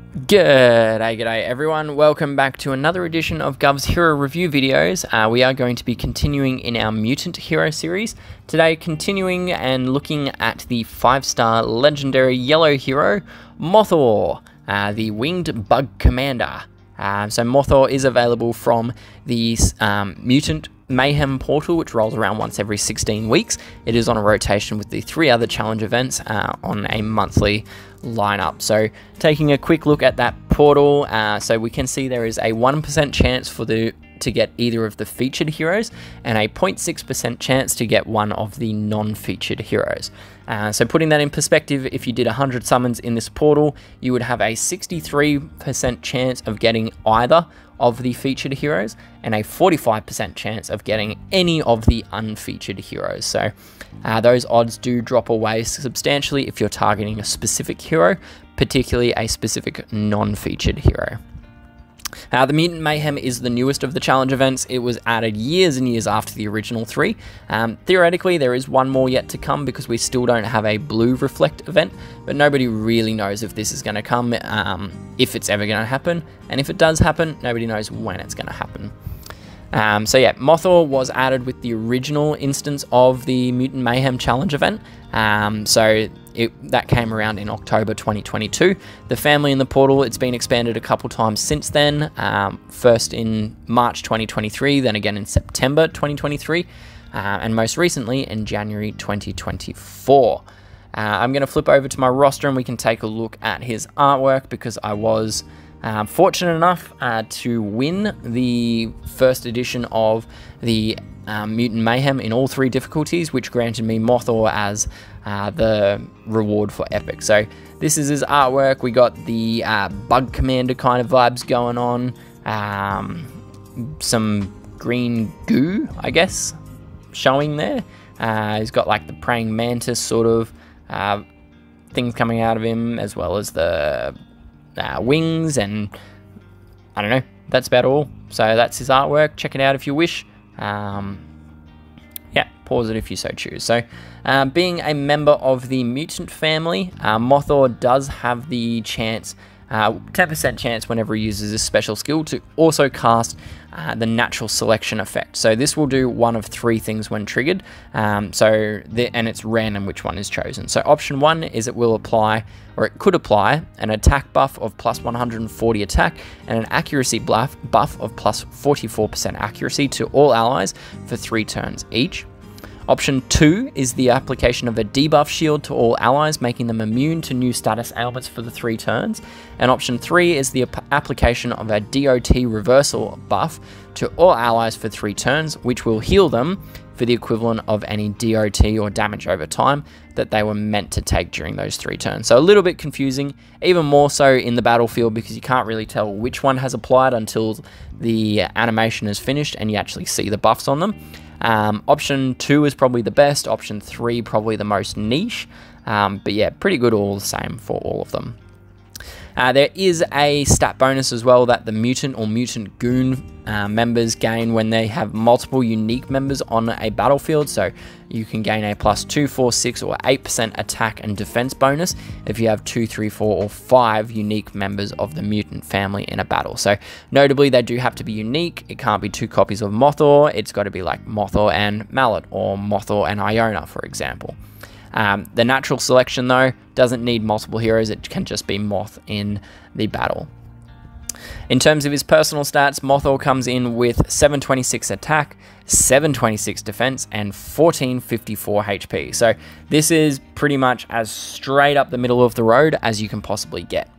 G'day everyone, welcome back to another edition of Guvs Hero Review videos. We are going to be continuing in our Mutant Hero series. Today continuing and looking at the 5-star legendary yellow hero, Mothorr, the Winged Bug Commander. So Mothorr is available from the Mutant Mayhem portal, which rolls around once every 16 weeks. It is on a rotation with the 3 other challenge events on a monthly lineup. So taking a quick look at that portal, so we can see there is a 1% chance to get either of the featured heroes and a 0.6% chance to get one of the non-featured heroes. So putting that in perspective, if you did 100 summons in this portal, you would have a 63% chance of getting either of the featured heroes and a 45% chance of getting any of the unfeatured heroes. So those odds do drop away substantially if you're targeting a specific hero, particularly a specific non-featured hero. The Mutant Mayhem is the newest of the challenge events. It was added years and years after the original 3. Theoretically, there is one more yet to come because we still don't have a blue reflect event, but nobody really knows if this is going to come, if it's ever going to happen, and if it does happen, nobody knows when it's going to happen. So yeah, Mothorr was added with the original instance of the Mutant Mayhem Challenge event. That came around in October 2022. The family in the portal, it's been expanded a couple times since then. First in March 2023, then again in September 2023, and most recently in January 2024. I'm going to flip over to my roster and we can take a look at his artwork because I was fortunate enough to win the first edition of the Mutant Mayhem in all 3 difficulties, which granted me Mothorr as the reward for Epic. So this is his artwork. We got the Bug Commander kind of vibes going on. Some green goo, I guess, showing there. He's got like the praying mantis sort of things coming out of him, as well as the wings, and I don't know, that's about all. So that's his artwork. Check it out if you wish. Yeah, pause it if you so choose. So being a member of the mutant family, Mothorr does have the chance, 10% chance whenever he uses this special skill, to also cast the natural selection effect. So this will do one of 3 things when triggered, and it's random which one is chosen. So option 1 is it will apply, or it could apply, an attack buff of plus 140 attack and an accuracy buff of plus 44% accuracy to all allies for 3 turns each. Option 2 is the application of a debuff shield to all allies, making them immune to new status ailments for the 3 turns. And option 3 is the application of a DOT reversal buff to all allies for 3 turns, which will heal them for the equivalent of any DOT or damage over time that they were meant to take during those 3 turns. So a little bit confusing, even more so in the battlefield, because you can't really tell which one has applied until the animation is finished and you actually see the buffs on them. Option 2 is probably the best, option 3 probably the most niche, but yeah, pretty good all the same for all of them. There is a stat bonus as well that the mutant or mutant goon members gain when they have multiple unique members on a battlefield. So you can gain a plus 2, 4, 6 or 8% attack and defense bonus if you have 2, 3, 4 or 5 unique members of the mutant family in a battle. So notably, they do have to be unique. It can't be 2 copies of Mothorr. It's got to be like Mothorr and Mallet or Mothorr and Iona, for example. The natural selection, though, doesn't need multiple heroes. It can just be Moth in the battle. In terms of his personal stats, Mothorr comes in with 726 attack, 726 defense, and 1454 HP. So this is pretty much as straight up the middle of the road as you can possibly get.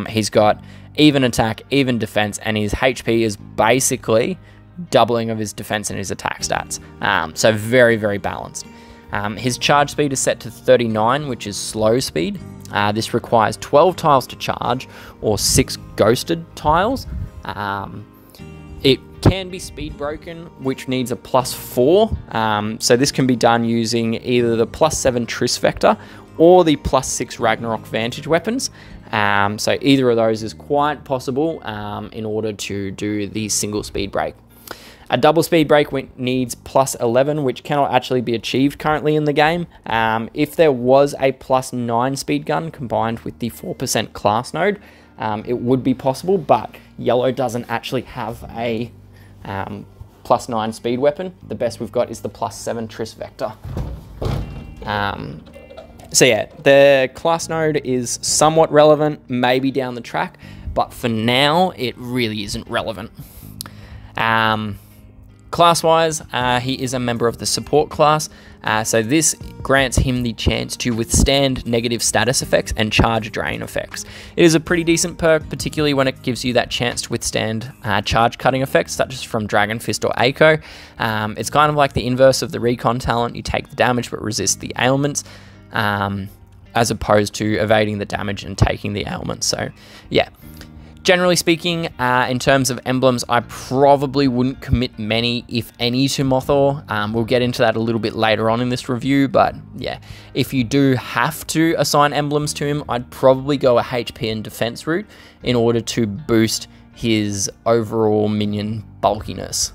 He's got even attack, even defense, and his HP is basically doubling of his defense and his attack stats. So very, very balanced. His charge speed is set to 39, which is slow speed. This requires 12 tiles to charge, or 6 ghosted tiles. It can be speed broken, which needs a plus 4. So this can be done using either the plus 7 Triss Vector or the plus 6 Ragnarok Vantage weapons. So either of those is quite possible in order to do the single speed break. A double speed break needs +11, which cannot actually be achieved currently in the game. If there was a +9 speed gun combined with the 4% class node, it would be possible, but yellow doesn't actually have a +9 speed weapon. The best we've got is the +7 Tris Vector. So yeah, the class node is somewhat relevant, maybe down the track, but for now, it really isn't relevant. Class-wise, he is a member of the support class, so this grants him the chance to withstand negative status effects and charge drain effects. It is a pretty decent perk, particularly when it gives you that chance to withstand charge cutting effects, such as from Dragon Fist or Attk. It's kind of like the inverse of the recon talent. You take the damage but resist the ailments, as opposed to evading the damage and taking the ailments. So yeah. Generally speaking, in terms of emblems, I probably wouldn't commit many, if any, to Mothorr. We'll get into that a little bit later on in this review, but yeah, if you do have to assign emblems to him, I'd probably go a HP and defense route in order to boost his overall minion bulkiness.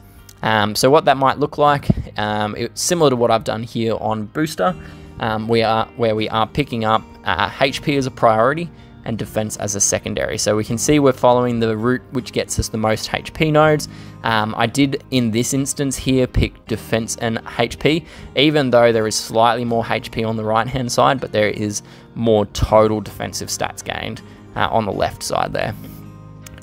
So what that might look like, it's similar to what I've done here on Booster, where we are picking up HP as a priority and defense as a secondary. So we can see we're following the route which gets us the most HP nodes. I did, in this instance here, pick defense and HP, even though there is slightly more HP on the right hand side, but there is more total defensive stats gained on the left side there.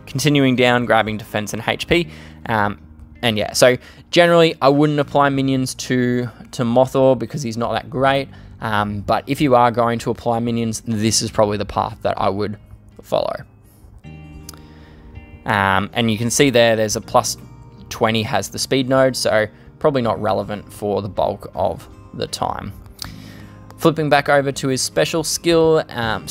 Continuing down, grabbing defense and HP, and yeah, so generally I wouldn't apply minions to Mothorr because he's not that great. But if you are going to apply minions, this is probably the path that I would follow. And you can see there's a +20 has the speed node, so probably not relevant for the bulk of the time. Flipping back over to his special skill,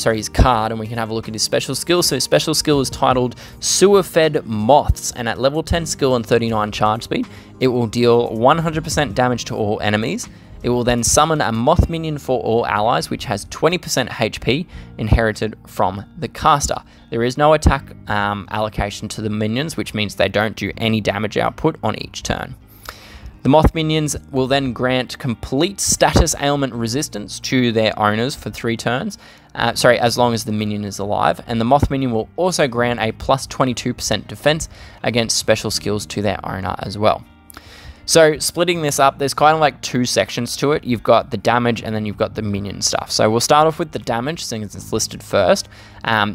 his card, and we can have a look at his special skill. So his special skill is titled Sewer Fed Moths, and at level 10 skill and 39 charge speed, it will deal 100% damage to all enemies. It will then summon a moth minion for all allies, which has 20% HP inherited from the caster. There is no attack allocation to the minions, which means they don't do any damage output on each turn. The moth minions will then grant complete status ailment resistance to their owners for 3 turns, as long as the minion is alive, and the moth minion will also grant a +22% defense against special skills to their owner as well. So splitting this up, there's kind of like 2 sections to it. You've got the damage and then you've got the minion stuff. So we'll start off with the damage, since it's listed first.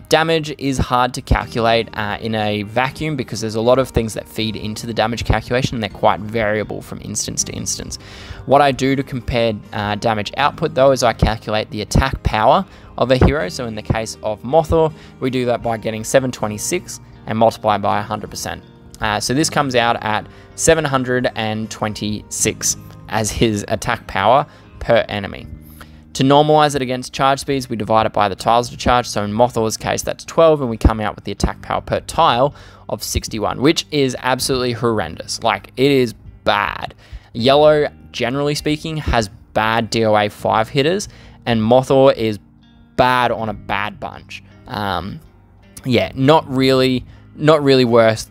Damage is hard to calculate in a vacuum because there's a lot of things that feed into the damage calculation and they're quite variable from instance to instance. What I do to compare damage output though is I calculate the attack power of a hero. So in the case of Mothorr, we do that by getting 726 and multiply by 100%. So this comes out at 726 as his attack power per enemy. To normalize it against charge speeds, we divide it by the tiles to charge. So in Mothorr's case, that's 12, and we come out with the attack power per tile of 61, which is absolutely horrendous. Like, it is bad. Yellow, generally speaking, has bad DOA 5 hitters, and Mothorr is bad on a bad bunch. Yeah, not really worth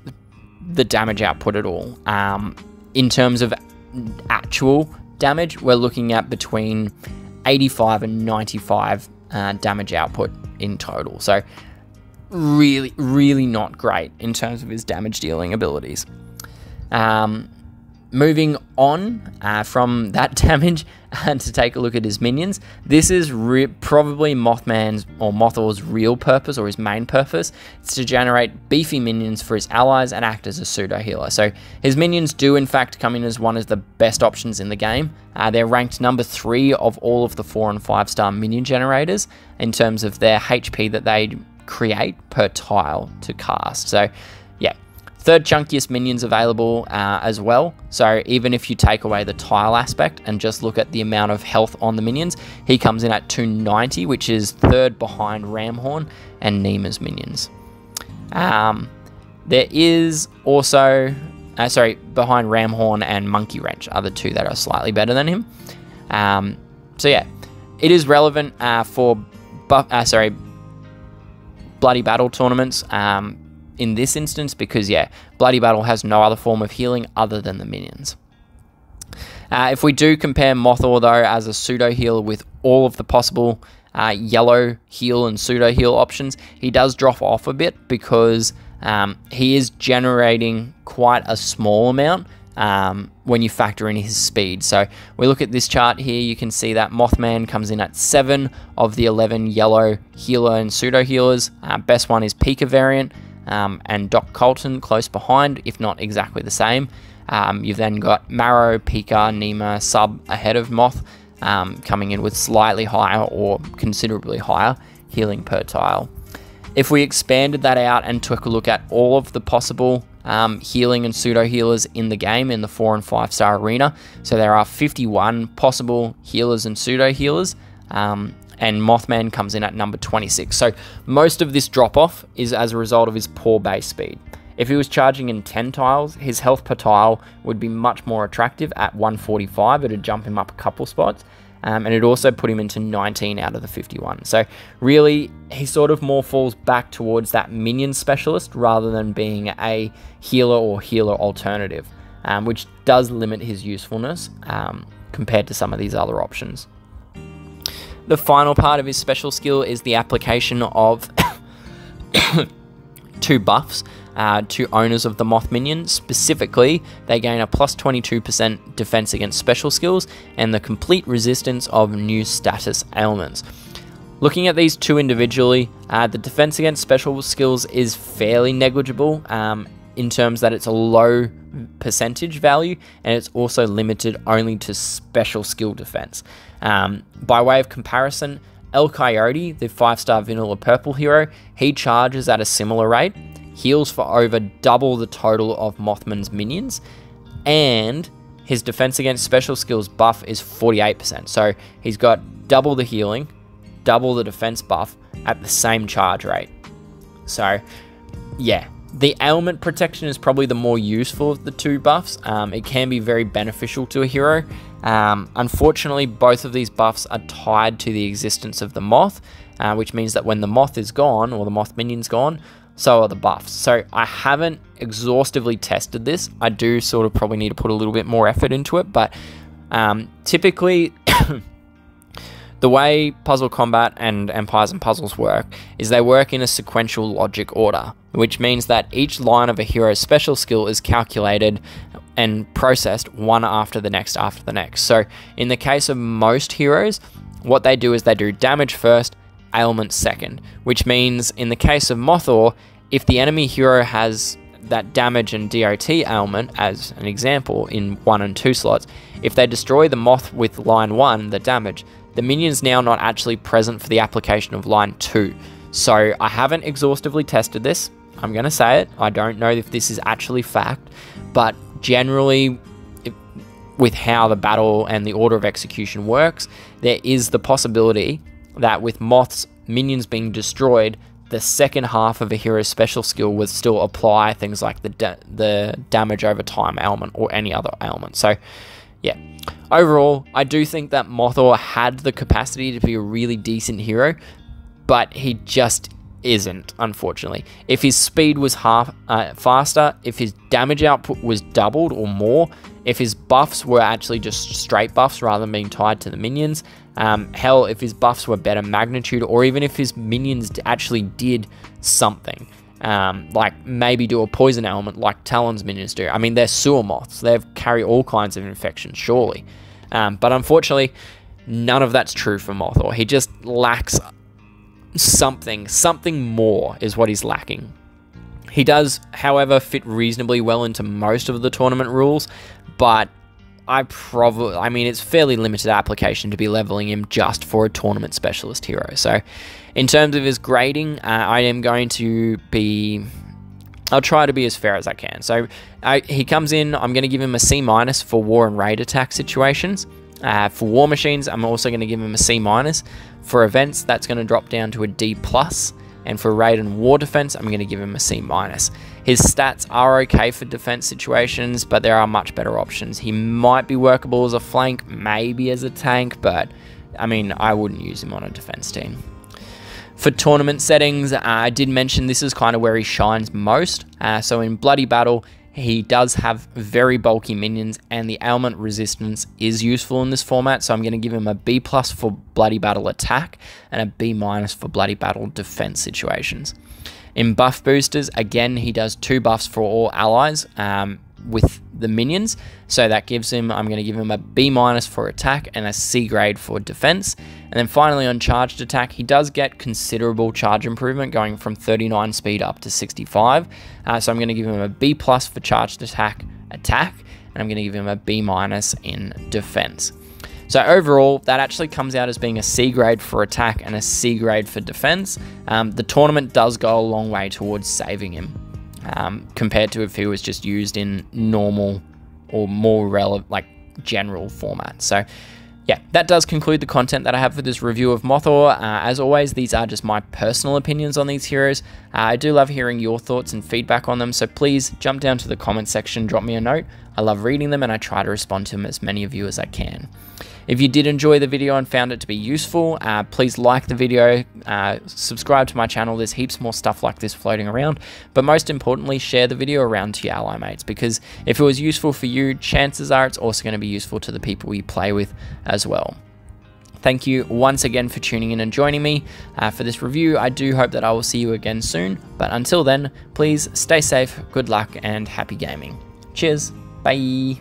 the damage output at all. In terms of actual damage, we're looking at between 85 and 95 damage output in total. So really not great in terms of his damage dealing abilities. Moving on from that damage to take a look at his minions. This is probably Mothman's or Mothorr's real purpose, or his main purpose. It's to generate beefy minions for his allies and act as a pseudo healer. So his minions do in fact come in as one of the best options in the game. They're ranked number 3 of all of the 4 and 5 star minion generators in terms of their HP that they create per tile to cast. So yeah, 3rd chunkiest minions available as well. So even if you take away the tile aspect and just look at the amount of health on the minions, he comes in at 290, which is 3rd behind Ramhorn and Nima's minions. There is also, behind Ramhorn and Monkey Wrench are the 2 that are slightly better than him. So yeah, it is relevant for Bloody Battle tournaments. in this instance because, yeah, Bloody Battle has no other form of healing other than the minions. If we do compare Mothorr, though, as a pseudo-healer with all of the possible yellow heal and pseudo-heal options, he does drop off a bit because he is generating quite a small amount when you factor in his speed. So we look at this chart here, you can see that Mothman comes in at 7 of the 11 yellow healer and pseudo-healers. Best one is Pika variant, and Doc Colton close behind, if not exactly the same. You've then got Marrow, Pika, Nima, Sub ahead of Moth, coming in with slightly higher or considerably higher healing per tile. If we expanded that out and took a look at all of the possible healing and pseudo healers in the game in the 4 and 5 star arena, so there are 51 possible healers and pseudo healers, and Mothman comes in at number 26. So most of this drop off is as a result of his poor base speed. If he was charging in 10 tiles, his health per tile would be much more attractive at 145. It would jump him up a couple spots, and it also put him into 19 out of the 51. So really, he sort of more falls back towards that minion specialist rather than being a healer or healer alternative, which does limit his usefulness compared to some of these other options. The final part of his special skill is the application of 2 buffs to owners of the Moth Minion. Specifically, they gain a plus 22% defense against special skills and the complete resistance of new status ailments. Looking at these 2 individually, the defense against special skills is fairly negligible in terms that it's a low percentage value, and it's also limited only to special skill defense. By way of comparison, El Coyote, the 5-star vanilla purple hero, he charges at a similar rate, heals for over double the total of Mothman's minions, and his defense against special skills buff is 48%. So he's got double the healing, double the defense buff at the same charge rate. So yeah, the ailment protection is probably the more useful of the 2 buffs. It can be very beneficial to a hero. Unfortunately, both of these buffs are tied to the existence of the Moth, which means that when the Moth is gone, or the Moth Minion's gone, so are the buffs. So I haven't exhaustively tested this. I do sort of probably need to put a little bit more effort into it, but typically the way PuzzleCombat and Empires and Puzzles work is they work in a sequential logic order, which means that each line of a hero's special skill is calculated and processed one after the next after the next. So in the case of most heroes, what they do is they do damage first, ailment second, which means in the case of Mothorr, if the enemy hero has that damage and DOT ailment as an example in 1 and 2 slots, if they destroy the Moth with line 1, the damage, the minion's now not actually present for the application of line 2. So I haven't exhaustively tested this. I'm going to say it. I don't know if this is actually fact, but generally with how the battle and the order of execution works, there is the possibility that with Moth's minions being destroyed, the second half of a hero's special skill would still apply things like the damage over time ailment or any other ailment. So yeah, overall, I do think that Mothorr had the capacity to be a really decent hero, but he just isn't, unfortunately. If his speed was faster, if his damage output was doubled or more, if his buffs were actually just straight buffs rather than being tied to the minions, hell, if his buffs were better magnitude, or even if his minions actually did something, like maybe do a poison element like Talon's minions do. I mean, they're sewer moths. They carry all kinds of infections, surely. But unfortunately, none of that's true for Mothorr. He just lacks something more is what he's lacking. He does, however, fit reasonably well into most of the tournament rules, but I mean, it's fairly limited application to be leveling him just for a tournament specialist hero. So in terms of his grading, I am going to be, I'll try to be as fair as I can. So he comes in, I'm going to give him a C- for war and raid attack situations. For war machines, I'm also going to give him a C-. For events, that's going to drop down to a D+. And for raid and war defense, I'm going to give him a C-. His stats are okay for defense situations, but there are much better options. He might be workable as a flank, maybe as a tank, but I mean, I wouldn't use him on a defense team. For tournament settings, I did mention this is kind of where he shines most. So in Bloody Battle, he does have very bulky minions, and the ailment resistance is useful in this format, so I'm going to give him a B+ for Bloody Battle attack and a B- for Bloody Battle defense situations. In buff boosters, again, he does 2 buffs for all allies with the minions, so that gives him, I'm going to give him a B- for attack and a C grade for defense. And then finally on charged attack, he does get considerable charge improvement, going from 39 speed up to 65. So I'm going to give him a B+ for charged attack, and I'm going to give him a B- in defense. So overall, that actually comes out as being a C grade for attack and a C grade for defense. The tournament does go a long way towards saving him, compared to if he was just used in normal or more relevant, like general format. So yeah, that does conclude the content that I have for this review of Mothorr. As always, these are just my personal opinions on these heroes. I do love hearing your thoughts and feedback on them, so please jump down to the comment section, drop me a note. I love reading them, and I try to respond to them as many of you as I can. If you did enjoy the video and found it to be useful, please like the video, subscribe to my channel. There's heaps more stuff like this floating around, but most importantly, share the video around to your ally mates, because if it was useful for you, chances are it's also going to be useful to the people you play with as well. Thank you once again for tuning in and joining me for this review. I do hope that I will see you again soon, but until then, please stay safe, good luck, and happy gaming. Cheers, bye!